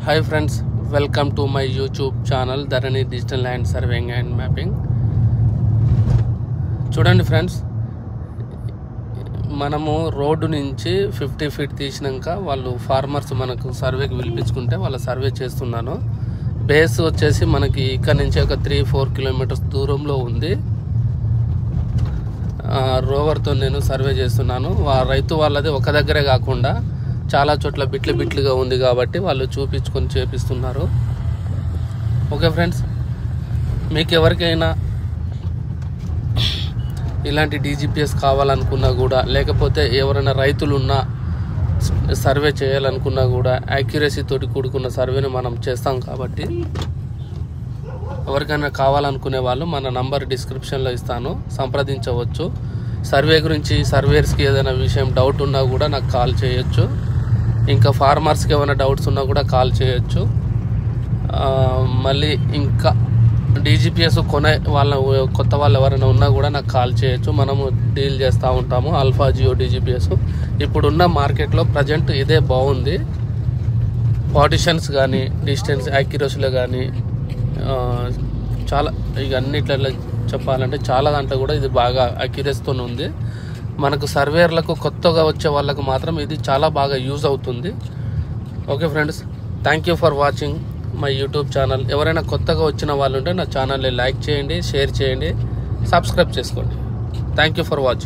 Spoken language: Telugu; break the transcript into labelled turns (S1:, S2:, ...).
S1: Hi friends, welcome to my YouTube channel Dharani Digital Land Surveying and Mapping. చూడండి ఫ్రెండ్స్, మనము రోడ్డు నుంచి 50 ఫీట్ తీసినాక వాళ్ళు ఫార్మర్స్ మనకు సర్వేకి పిలిపించుకుంటే వాళ్ళ సర్వే చేస్తున్నాను. బేస్ వచ్చేసి మనకి ఇక్కడ నుంచి ఒక 3-4 కిలోమీటర్స్ దూరంలో ఉంది. రోవర్తో నేను సర్వే చేస్తున్నాను. రైతు వాళ్ళది ఒక దగ్గరే కాకుండా చాలా చోట్ల బిట్లుగా ఉంది కాబట్టి వాళ్ళు చూపించుకొని చేపిస్తున్నారు. ఓకే ఫ్రెండ్స్, మీకు ఎవరికైనా ఇలాంటి DGPS కావాలనుకున్నా కూడా, లేకపోతే ఎవరైనా రైతులున్నా సర్వే చేయాలనుకున్నా కూడా యాక్యురసీ తోటి కూడుకున్న సర్వేని మనం చేస్తాం కాబట్టి ఎవరికైనా కావాలనుకునే వాళ్ళు మన నంబర్ డిస్క్రిప్షన్లో ఇస్తాను, సంప్రదించవచ్చు. సర్వే గురించి సర్వేయర్స్కి ఏదైనా విషయం డౌట్ ఉన్నా కూడా నాకు కాల్ చేయొచ్చు. ఇంకా ఫార్మర్స్కి ఏమైనా డౌట్స్ ఉన్నా కూడా కాల్ చేయొచ్చు. మళ్ళీ ఇంకా DGPS కొనే కొత్త వాళ్ళు ఎవరైనా ఉన్నా కూడా నాకు కాల్ చేయొచ్చు. మనము డీల్ చేస్తూ ఉంటాము. ఆల్ఫా జియో DGPS ఇప్పుడున్న మార్కెట్లో ప్రజెంట్ ఇదే బాగుంది. పార్టిషన్స్ కానీ, డిస్టెన్స్ యాక్యురసీలో కానీ చాలా ఇక అన్నిట్లలో చెప్పాలంటే చాలా దాంట్లో కూడా ఇది బాగా అక్యురసీతో ఉంది. మనకు సర్వేయర్లకు కొత్తగా వచ్చే వాళ్ళకు మాత్రం ఇది చాలా బాగా యూజ్ అవుతుంది. Okay friends, thank you for watching my YouTube channel. ఎవరైనా కొత్తగా వచ్చిన వాళ్ళు ఉంటే నా ఛానల్ని లైక్ చేయండి, షేర్ చేయండి, సబ్స్క్రైబ్ చేసుకోండి. Thank you for watching.